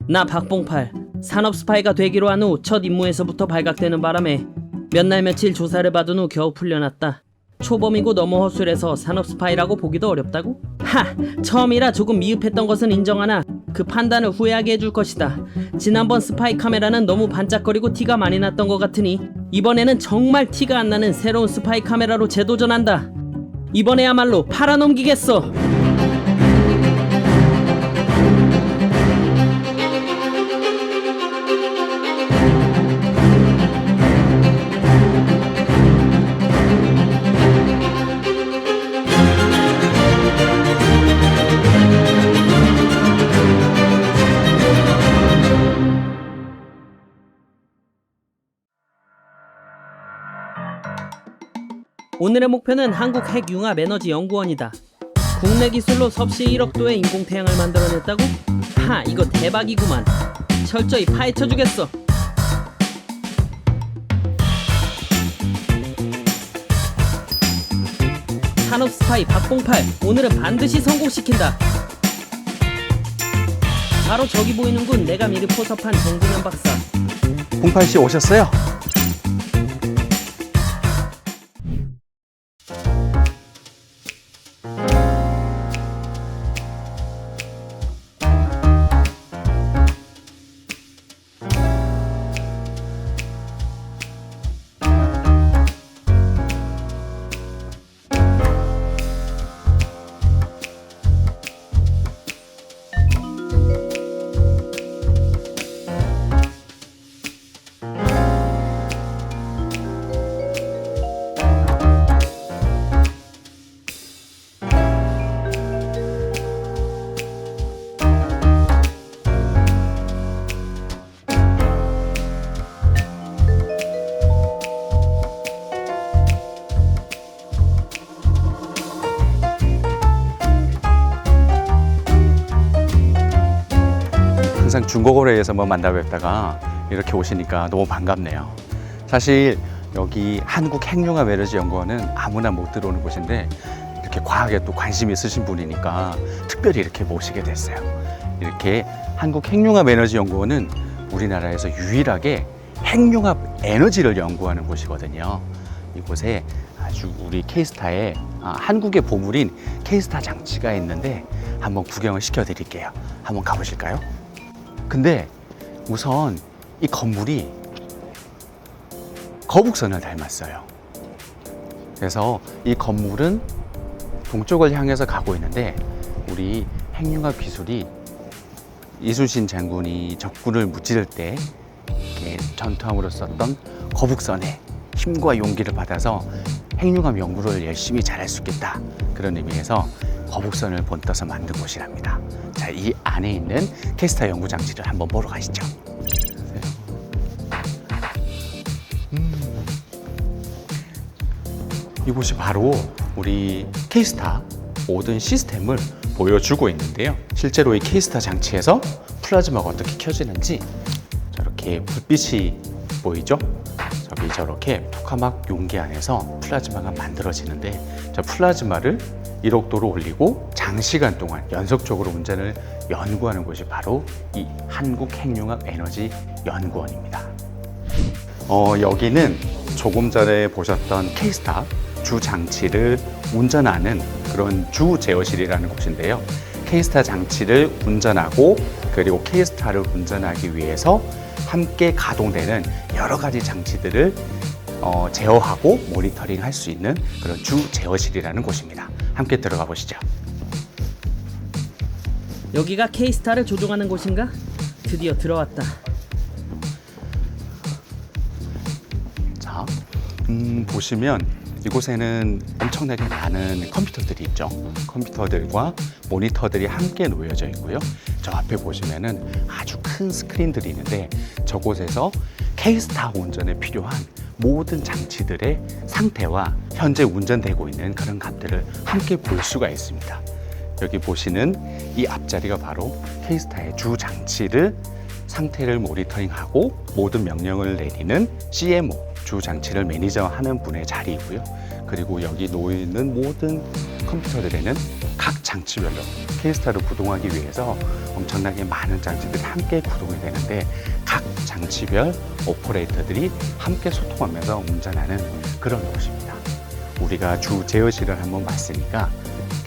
나 박봉팔, 산업 스파이가 되기로 한 후 첫 임무에서부터 발각되는 바람에 몇 날 며칠 조사를 받은 후 겨우 풀려났다. 초범이고 너무 허술해서 산업 스파이라고 보기도 어렵다고? 처음이라 조금 미흡했던 것은 인정하나 그 판단을 후회하게 해줄 것이다. 지난번 스파이 카메라는 너무 반짝거리고 티가 많이 났던 것 같으니 이번에는 정말 티가 안 나는 새로운 스파이 카메라로 재도전한다. 이번에야말로 팔아넘기겠어. 오늘의 목표는 한국핵융합에너지연구원이다. 국내 기술로 섭씨 1억도의 인공태양을 만들어냈다고? 이거 대박이구만. 철저히 파헤쳐주겠어. 산업 스파이 박봉팔, 오늘은 반드시 성공시킨다. 바로 저기 보이는군. 내가 미리 포섭한 정준현 박사. 봉팔씨 오셨어요? 항상 중고거래에서만 만나뵙다가 이렇게 오시니까 너무 반갑네요. 사실 여기 한국핵융합에너지연구원은 아무나 못 들어오는 곳인데 이렇게 과학에 또 관심이 있으신 분이니까 특별히 이렇게 모시게 됐어요. 이렇게 한국핵융합에너지연구원은 우리나라에서 유일하게 핵융합 에너지를 연구하는 곳이거든요. 이곳에 아주 우리 K스타의 한국의 보물인 K스타 장치가 있는데 한번 구경을 시켜드릴게요. 한번 가보실까요? 근데 우선 이 건물이 거북선을 닮았어요. 그래서 이 건물은 동쪽을 향해서 가고 있는데 우리 핵융합 기술이 이순신 장군이 적군을 무찌를 때 이렇게 전투함으로 썼던 거북선의 힘과 용기를 받아서 핵융합 연구를 열심히 잘할 수 있겠다. 그런 의미에서 거북선을 본떠서 만든 곳이랍니다. 자, 이 안에 있는 K스타 연구 장치를 한번 보러 가시죠. 이곳이 바로 우리 K스타 모든 시스템을 보여주고 있는데요. 실제로 이 K스타 장치에서 플라즈마가 어떻게 켜지는지 저렇게 불빛이 보이죠? 저기 저렇게 토카막 용기 안에서 플라즈마가 만들어지는데 저 플라즈마를 1억도로 올리고 장시간 동안 연속적으로 운전을 연구하는 곳이 바로 이 한국핵융합에너지연구원입니다. 여기는 조금 전에 보셨던 K스타 주 장치를 운전하는 그런 주 제어실이라는 곳인데요. K스타 장치를 운전하고 그리고 K스타를 운전하기 위해서 함께 가동되는 여러 가지 장치들을 제어하고 모니터링 할 수 있는 그런 주 제어실이라는 곳입니다. 함께 들어가 보시죠. 여기가 K스타를 조종하는 곳인가? 드디어 들어왔다. 자, 보시면 이곳에는 엄청나게 많은 컴퓨터들이 있죠. 컴퓨터들과 모니터들이 함께 놓여져 있고요. 저 앞에 보시면은 아주 큰 스크린들이 있는데 저곳에서 K스타 운전에 필요한 모든 장치들의 상태와 현재 운전되고 있는 그런 값들을 함께 볼 수가 있습니다. 여기 보시는 이 앞자리가 바로 K스타의 주 장치를 상태를 모니터링하고 모든 명령을 내리는 CMO, 주 장치를 매니저하는 분의 자리이고요. 그리고 여기 놓여 있는 모든 컴퓨터들에는 각 장치별로 K스타를 구동하기 위해서 엄청나게 많은 장치들이 함께 구동이 되는데 각 장치별 오퍼레이터들이 함께 소통하면서 운전하는 그런 곳입니다. 우리가 주 제어실을 한번 봤으니까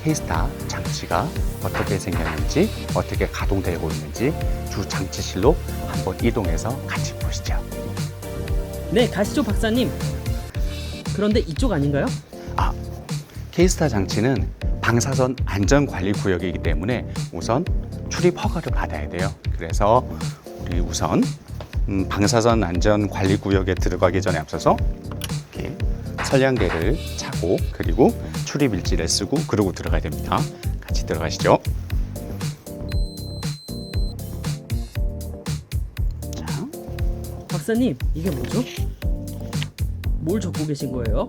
K스타 장치가 어떻게 생겼는지 어떻게 가동되고 있는지 주 장치실로 한번 이동해서 같이 보시죠. 네, 가시죠 박사님. 그런데 이쪽 아닌가요? K스타 장치는 방사선 안전관리구역이기 때문에 우선 출입 허가를 받아야 돼요. 그래서 우리 우선 방사선 안전관리구역에 들어가기 전에 앞서서 이렇게 선량대를 차고 그리고 출입일지를 쓰고 그러고 들어가야 됩니다. 같이 들어가시죠. 자, 박사님, 이게 뭐죠? 뭘 적고 계신 거예요?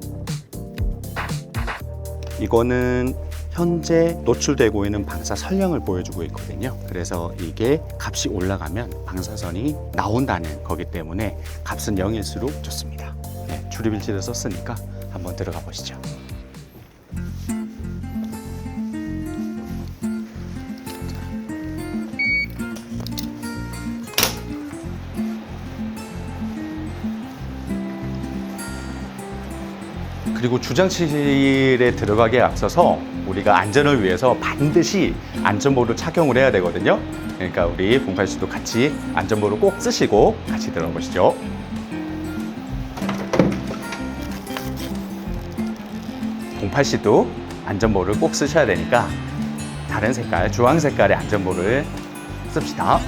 이거는 현재 노출되고 있는 방사 선량을 보여주고 있거든요. 그래서 이게 값이 올라가면 방사선이 나온다는 거기 때문에 값은 0일수록 좋습니다. 네, 출입일지를 썼으니까 한번 들어가 보시죠. 그리고 주장실에 들어가기에 앞서서 우리가 안전을 위해서 반드시 안전모를 착용을 해야 되거든요. 그러니까 우리 08씨도 같이 안전모를 꼭 쓰시고 같이 들어가 보시죠. 08씨도 안전모를 꼭 쓰셔야 되니까 다른 색깔, 주황 색깔의 안전모를 씁시다.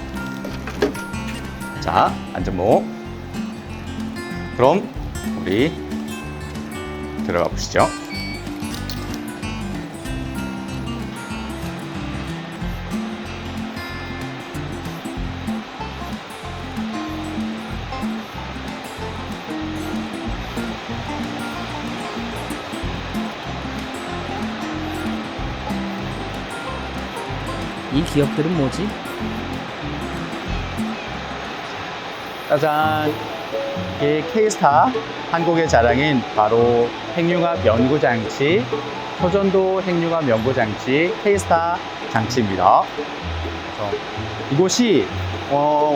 자, 안전모. 그럼 우리 들어가 보시죠. 이 기업들은 뭐지? 짜잔! 이게 K스타 한국의 자랑인 바로 핵융합 연구장치, 초전도 핵융합 연구장치 K스타 장치입니다. 그래서 이곳이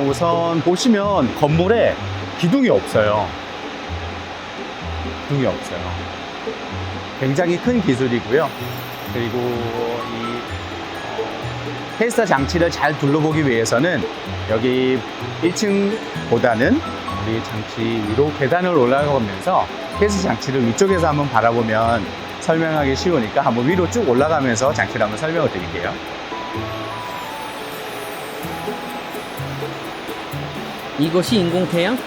우선 보시면 건물에 기둥이 없어요. 기둥이 없어요. 굉장히 큰 기술이고요. 그리고 이 K스타 장치를 잘 둘러보기 위해서는 여기 1층보다는 우리 장치 위로 계단을 올라가면서 K스타 장치를 위쪽에서 한번 바라보면 설명하기 쉬우니까 한번 위로 쭉 올라가면서 장치를 한번 설명을 드릴게요. 이것이 인공태양?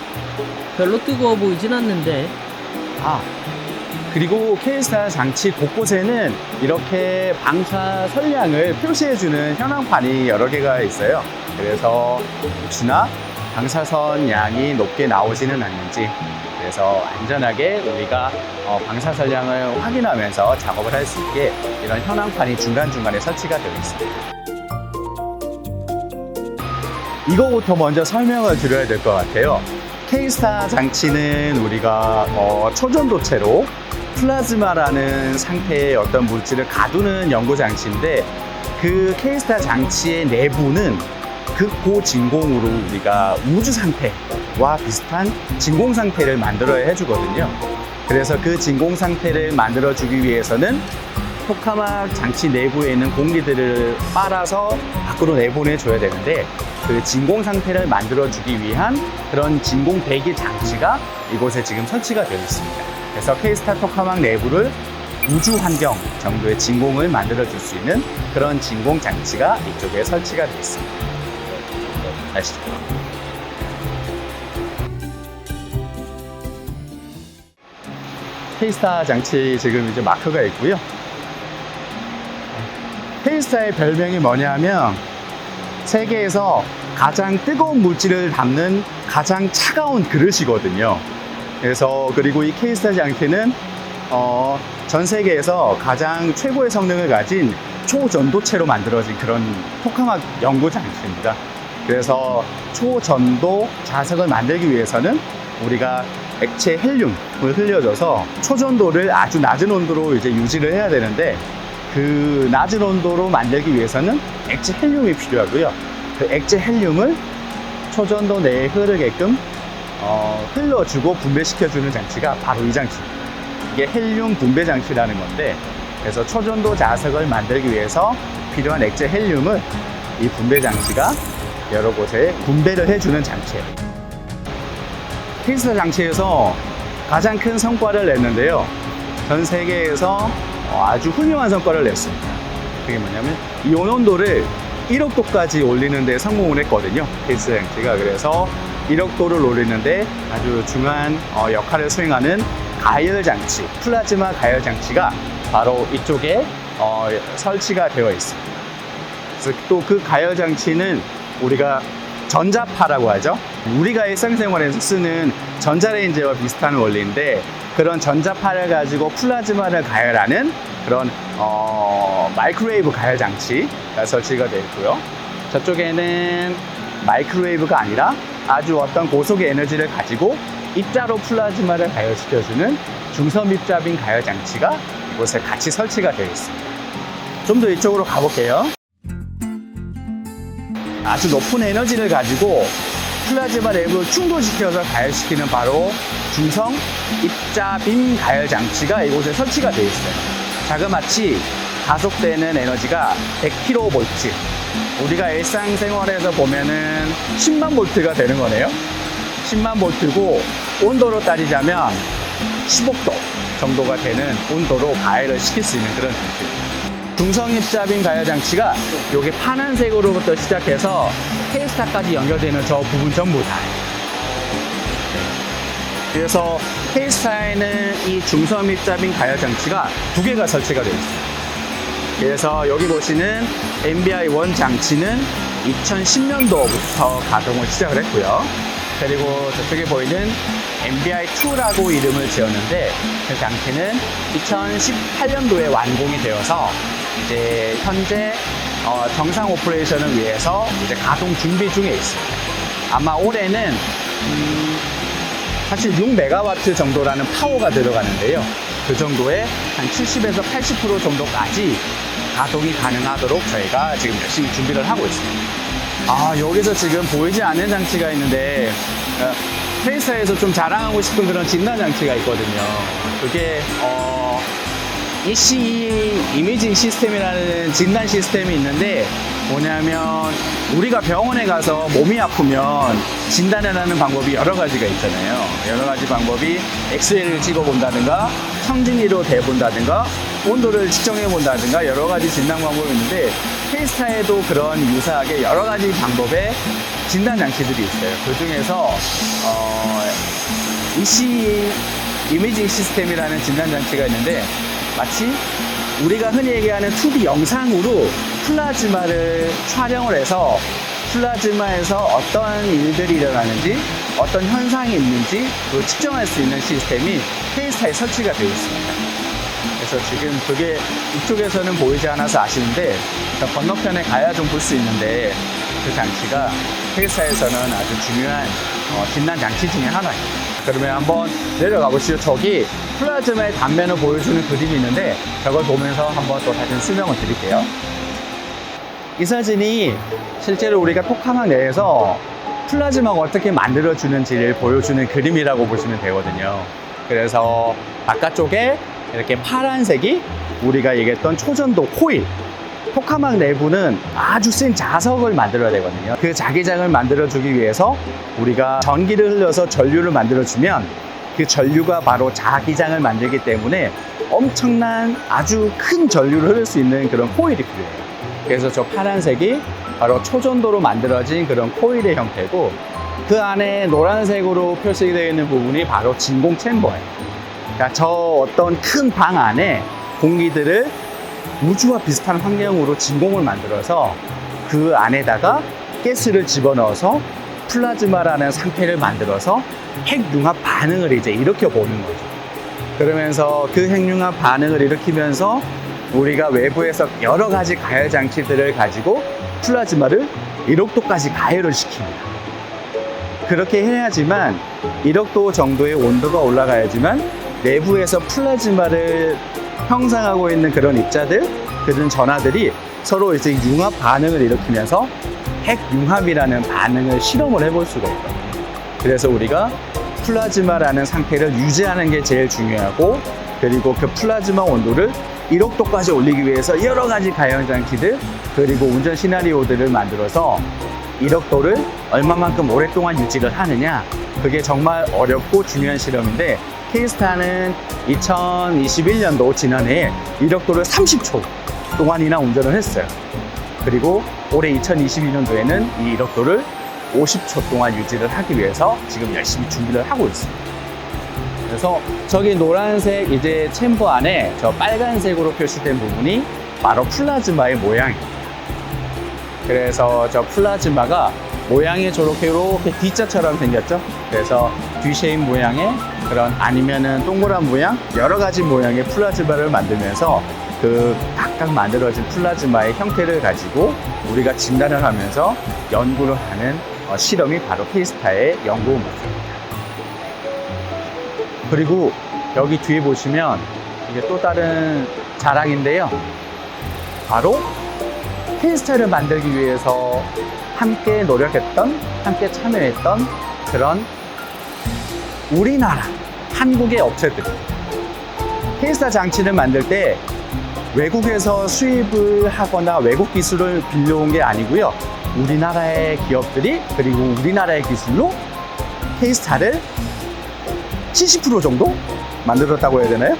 별로 뜨거워 보이진 않는데. 그리고 K스타 장치 곳곳에는 이렇게 방사 선량을 표시해주는 현황판이 여러 개가 있어요. 그래서 혹시나 방사선 양이 높게 나오지는 않는지, 그래서 안전하게 우리가 방사 선량을 확인하면서 작업을 할 수 있게 이런 현황판이 중간중간에 설치가 되어 있습니다. 이거부터 먼저 설명을 드려야 될 것 같아요. K스타 장치는 우리가 초전도체로 플라즈마라는 상태의 어떤 물질을 가두는 연구 장치인데, 그 K스타 장치의 내부는 극고 진공으로 우리가 우주 상태와 비슷한 진공 상태를 만들어야 해주거든요. 그래서 그 진공 상태를 만들어주기 위해서는 토카막 장치 내부에 있는 공기들을 빨아서 밖으로 내보내줘야 되는데, 그 진공 상태를 만들어주기 위한 그런 진공 배기 장치가 이곳에 지금 설치가 되어 있습니다. 그래서 K스타 토카막 내부를 우주 환경 정도의 진공을 만들어줄 수 있는 그런 진공 장치가 이쪽에 설치가 되어 있습니다. 아시죠? K스타 장치 지금 이제 마크가 있고요. K스타의 별명이 뭐냐면 세계에서 가장 뜨거운 물질을 담는 가장 차가운 그릇이거든요. 그래서 그리고 이 K스타 장치는 전 세계에서 가장 최고의 성능을 가진 초전도체로 만들어진 그런 토카막 연구 장치입니다. 그래서 초전도 자석을 만들기 위해서는 우리가 액체 헬륨을 흘려줘서 초전도를 아주 낮은 온도로 이제 유지를 해야 되는데, 그 낮은 온도로 만들기 위해서는 액체 헬륨이 필요하고요. 그 액체 헬륨을 초전도 내에 흐르게끔 흘러주고 분배시켜주는 장치가 바로 이 장치입니다. 이게 헬륨 분배 장치라는 건데, 그래서 초전도 자석을 만들기 위해서 필요한 액체 헬륨을 이 분배 장치가 여러 곳에 분배를 해주는 장치예요. 필터 장치에서 가장 큰 성과를 냈는데요. 전 세계에서 아주 훌륭한 성과를 냈습니다. 그게 뭐냐면 이온 온도를 1억 도까지 올리는 데 성공을 했거든요. 필터 장치가. 그래서 1억 도를 올리는데 아주 중요한 역할을 수행하는 가열 장치, 플라즈마 가열 장치가 바로 이쪽에 설치가 되어 있습니다. 그래서 또 그 가열 장치는 우리가 전자파라고 하죠. 우리가 일상생활에서 쓰는 전자레인지와 비슷한 원리인데, 그런 전자파를 가지고 플라즈마를 가열하는 그런 마이크로웨이브 가열 장치가 설치가 되어 있고요. 저쪽에는 마이크로웨이브가 아니라 아주 어떤 고속의 에너지를 가지고 입자로 플라즈마를 가열시켜주는 중섬 입자빔 가열 장치가 이곳에 같이 설치가 되어 있습니다. 좀 더 이쪽으로 가볼게요. 아주 높은 에너지를 가지고 플라즈마 내부를 충돌시켜서 가열시키는 바로 중성 입자빔 가열 장치가 이곳에 설치가 되어 있어요. 자그마치 가속되는 에너지가 100kV. 우리가 일상생활에서 보면은 10만 볼트가 되는 거네요. 10만 볼트고 온도로 따지자면 15도 정도가 되는 온도로 가열을 시킬 수 있는 그런 장치입니다. 중성입자빔 가열 장치가 여기 파란색으로부터 시작해서 페이스타까지 연결되는 저 부분 전부 다예요. 그래서 페이스타에는 이 중성입자빔 가열 장치가 2개가 설치가 되어 있어요. 그래서 여기 보시는 MBI-1 장치는 2010년도부터 가동을 시작을 했고요. 그리고 저쪽에 보이는 MBI-2라고 이름을 지었는데, 그 장치는 2018년도에 완공이 되어서 이제 현재 정상 오퍼레이션을 위해서 이제 가동 준비 중에 있습니다. 아마 올해는 사실 6메가와트 정도라는 파워가 들어가는데요. 그 정도의 한 70에서 80% 정도까지 가동이 가능하도록 저희가 지금 열심히 준비를 하고 있습니다. 여기서 지금 보이지 않는 장치가 있는데, 회사에서 좀 자랑하고 싶은 그런 진단 장치가 있거든요. 그게 ECE 이미징 시스템이라는 진단 시스템이 있는데, 뭐냐면 우리가 병원에 가서 몸이 아프면 진단을 하는 방법이 여러 가지가 있잖아요. 여러 가지 방법이 엑스레이를 찍어본다든가, 청진기로 대본다든가, 온도를 측정해 본다든가, 여러 가지 진단 방법이 있는데, 페이스타에도 그런 유사하게 여러 가지 방법의 진단 장치들이 있어요. 그 중에서 ECE 이미징 시스템이라는 진단 장치가 있는데, 마치 우리가 흔히 얘기하는 2D 영상으로 플라즈마를 촬영을 해서 플라즈마에서 어떤 일들이 일어나는지, 어떤 현상이 있는지 그걸 측정할 수 있는 시스템이 페이스타에 설치가 되어 있습니다. 그래서 지금 그게 이쪽에서는 보이지 않아서 아시는데, 저 건너편에 가야 좀 볼 수 있는데, 그 장치가 페이스타에서는 아주 중요한 진단 장치 중에 하나입니다. 그러면 한번 내려가 보시죠. 저기 플라즈마의 단면을 보여주는 그림이 있는데, 저걸 보면서 한번 또 사진 설명을 드릴게요. 이 사진이 실제로 우리가 토카막 내에서 플라즈마가 어떻게 만들어주는지를 보여주는 그림이라고 보시면 되거든요. 그래서 바깥쪽에 이렇게 파란색이 우리가 얘기했던 초전도 코일, 토카막 내부는 아주 센 자석을 만들어야 되거든요. 그 자기장을 만들어주기 위해서 우리가 전기를 흘려서 전류를 만들어주면 그 전류가 바로 자기장을 만들기 때문에 엄청난 아주 큰 전류를 흐를 수 있는 그런 코일이 필요해요. 그래서 저 파란색이 바로 초전도로 만들어진 그런 코일의 형태고, 그 안에 노란색으로 표시되어 있는 부분이 바로 진공 챔버예요. 그러니까 저 어떤 큰 방 안에 공기들을 우주와 비슷한 환경으로 진공을 만들어서 그 안에다가 가스를 집어넣어서 플라즈마라는 상태를 만들어서 핵융합 반응을 이제 일으켜 보는 거죠. 그러면서 그 핵융합 반응을 일으키면서 우리가 외부에서 여러 가지 가열 장치들을 가지고 플라즈마를 1억도까지 가열을 시킵니다. 그렇게 해야지만 1억도 정도의 온도가 올라가야지만 내부에서 플라즈마를 형성하고 있는 그런 입자들, 그런 전하들이 서로 이제 융합 반응을 일으키면서 핵융합이라는 반응을 실험을 해볼 수가 있거든요. 그래서 우리가 플라즈마라는 상태를 유지하는 게 제일 중요하고, 그리고 그 플라즈마 온도를 1억 도까지 올리기 위해서 여러 가지 가연장치들 그리고 운전 시나리오들을 만들어서 1억 도를 얼마만큼 오랫동안 유지를 하느냐, 그게 정말 어렵고 중요한 실험인데, K스타는 2021년도 지난해에 1억 도를 30초 동안이나 운전을 했어요. 그리고 올해 2022년도에는 이 1억 도를 50초 동안 유지를 하기 위해서 지금 열심히 준비를 하고 있습니다. 그래서 저기 노란색 이제 챔버 안에 저 빨간색으로 표시된 부분이 바로 플라즈마의 모양입니다. 그래서 저 플라즈마가 모양이 저렇게 이렇게 D자처럼 생겼죠. 그래서 뒤쉐입 모양의 그런, 아니면은 동그란 모양, 여러 가지 모양의 플라즈마를 만들면서 그 각각 만들어진 플라즈마의 형태를 가지고 우리가 진단을 하면서 연구를 하는 실험이 바로 K스타의 연구 목표입니다. 그리고 여기 뒤에 보시면 이게 또 다른 자랑인데요. 바로 K스타를 만들기 위해서 함께 노력했던, 함께 참여했던 그런 우리나라, 한국의 업체들. K스타 장치를 만들 때 외국에서 수입을 하거나 외국 기술을 빌려온 게 아니고요. 우리나라의 기업들이, 그리고 우리나라의 기술로 K스타를 70% 정도 만들었다고 해야 되나요?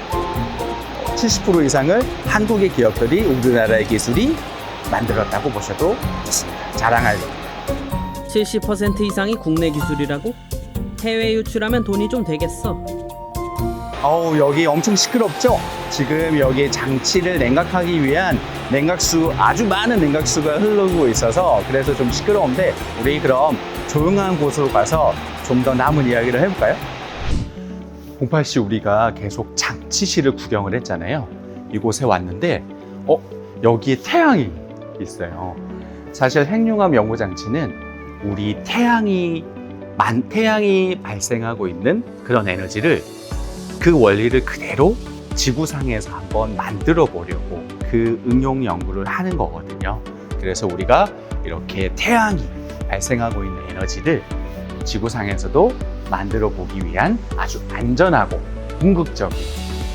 70% 이상을 한국의 기업들이, 우리나라의 기술이 만들었다고 보셔도 좋습니다. 자랑할 일. 70% 이상이 국내 기술이라고? 해외 유출하면 돈이 좀 되겠어. 어우, 여기 엄청 시끄럽죠? 지금 여기 장치를 냉각하기 위한 냉각수, 아주 많은 냉각수가 흐르고 있어서 그래서 좀 시끄러운데, 우리 그럼 조용한 곳으로 가서 좀 더 남은 이야기를 해볼까요? 08씨, 우리가 계속 장치실을 구경을 했잖아요. 이곳에 왔는데 여기에 태양이 있어요. 사실 핵융합 연구 장치는 우리 태양이 발생하고 있는 그런 에너지를, 그 원리를 그대로 지구상에서 한번 만들어 보려고 그 응용 연구를 하는 거거든요. 그래서 우리가 이렇게 태양이 발생하고 있는 에너지를 지구상에서도 만들어 보기 위한 아주 안전하고 궁극적인,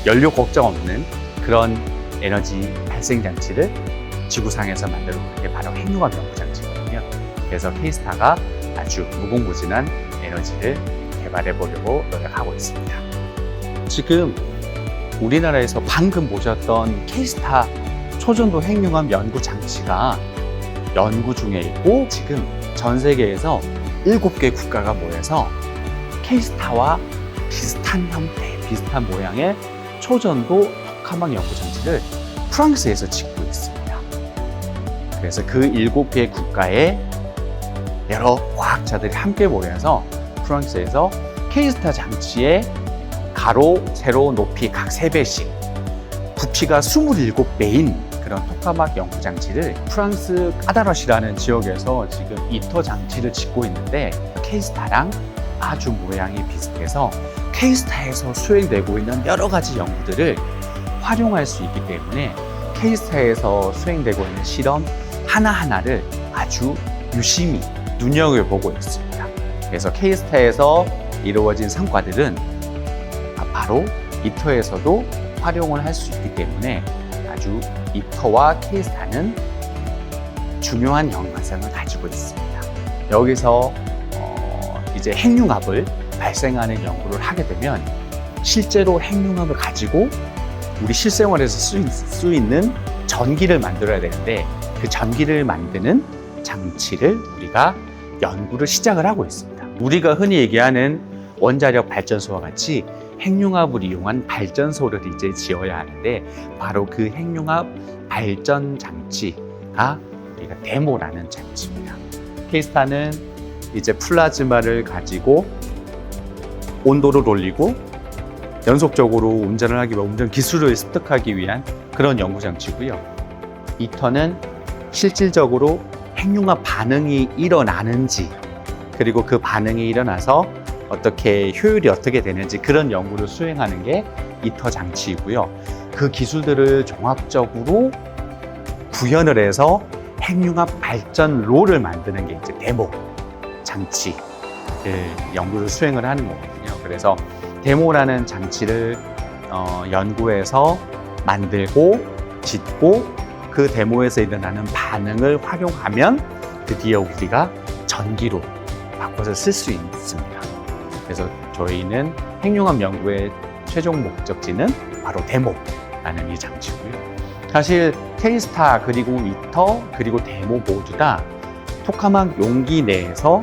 연료 걱정 없는 그런 에너지 발생 장치를 지구상에서 만들어 보는 게 바로 핵융합 연구 장치거든요. 그래서 K스타가 아주 무궁무진한 에너지를 개발해 보려고 노력하고 있습니다. 지금 우리나라에서 방금 보셨던 K스타 초전도 핵융합 연구 장치가 연구 중에 있고, 지금 전 세계에서 7개 국가가 모여서 K스타와 비슷한 형태, 비슷한 모양의 초전도 토카막 연구 장치를 프랑스에서 짓고 있습니다. 그래서 그 7개 국가의 여러 과학자들이 함께 모여서 프랑스에서 K스타 장치의 가로, 세로, 높이 각 3배씩, 부피가 27배인 그런 토카막 연구 장치를 프랑스 까다럿이라는 지역에서 지금 이터 장치를 짓고 있는데, K스타랑 아주 모양이 비슷해서 K스타에서 수행되고 있는 여러 가지 연구들을 활용할 수 있기 때문에 K스타에서 수행되고 있는 실험 하나하나를 아주 유심히 눈여겨보고 있습니다. 그래서 K스타에서 이루어진 성과들은 바로 이터에서도 활용을 할 수 있기 때문에 아주 이터와 K스타는 중요한 연관성을 가지고 있습니다. 여기서 이제 핵융합을 발생하는 연구를 하게 되면 실제로 핵융합을 가지고 우리 실생활에서 쓸 수 있는 전기를 만들어야 되는데, 그 전기를 만드는 장치를 우리가 연구를 시작을 하고 있습니다. 우리가 흔히 얘기하는 원자력 발전소와 같이 핵융합을 이용한 발전소를 이제 지어야 하는데, 바로 그 핵융합 발전 장치가 우리가 데모라는 장치입니다. K스타는 이제 플라즈마를 가지고 온도를 올리고 연속적으로 운전을 하기 위한 운전 기술을 습득하기 위한 그런 연구 장치고요. 이터는 실질적으로 핵융합 반응이 일어나는지, 그리고 그 반응이 일어나서 어떻게 효율이 어떻게 되는지 그런 연구를 수행하는 게 이터 장치이고요. 그 기술들을 종합적으로 구현을 해서 핵융합 발전로를 만드는 게 이제 데모 장치 연구를 수행을 하는 거거든요. 그래서 데모라는 장치를 연구해서 만들고 짓고 그 데모에서 일어나는 반응을 활용하면 드디어 우리가 전기로 바꿔서 쓸 수 있습니다. 그래서 저희는 핵융합 연구의 최종 목적지는 바로 데모라는 이 장치고요. 사실 K-스타 그리고 이터 그리고 데모 모두 다 토카막 용기 내에서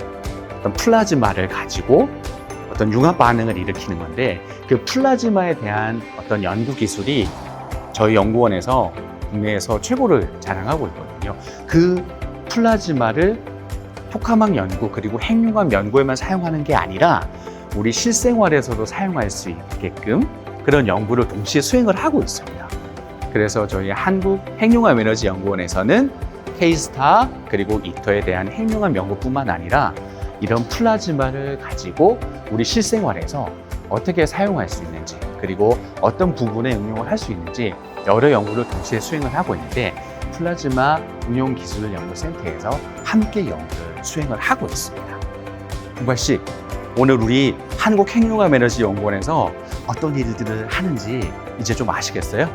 어떤 플라즈마를 가지고 어떤 융합 반응을 일으키는 건데 그 플라즈마에 대한 어떤 연구 기술이 저희 연구원에서 국내에서 최고를 자랑하고 있거든요. 그 플라즈마를 토카막 연구 그리고 핵융합 연구에만 사용하는 게 아니라 우리 실생활에서도 사용할 수 있게끔 그런 연구를 동시에 수행을 하고 있습니다. 그래서 저희 한국핵융합에너지연구원에서는 K-스타 그리고 이터에 대한 핵융합 연구뿐만 아니라 이런 플라즈마를 가지고 우리 실생활에서 어떻게 사용할 수 있는지 그리고 어떤 부분에 응용을 할 수 있는지 여러 연구를 동시에 수행을 하고 있는데 플라즈마 응용기술연구센터에서 함께 연구를 수행을 하고 있습니다. 공발 씨, 오늘 우리 한국핵융합에너지연구원에서 어떤 일들을 하는지 이제 좀 아시겠어요?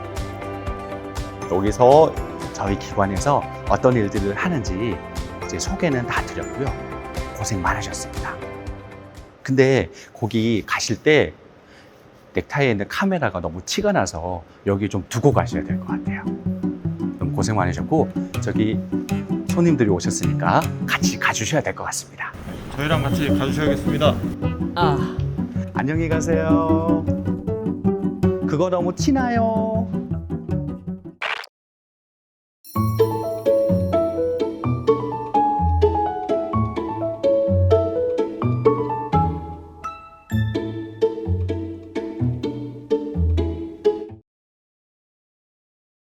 여기서 저희 기관에서 어떤 일들을 하는지 이제 소개는 다 드렸고요. 고생 많으셨습니다. 근데 거기 가실 때 넥타이에 있는 카메라가 너무 티가 나서 여기 좀 두고 가셔야 될 것 같아요. 너무 고생 많으셨고 저기 손님들이 오셨으니까 같이 가주셔야 될 것 같습니다. 저희랑 같이 가주셔야겠습니다. 아, 안녕히 가세요. 그거 너무 티나요.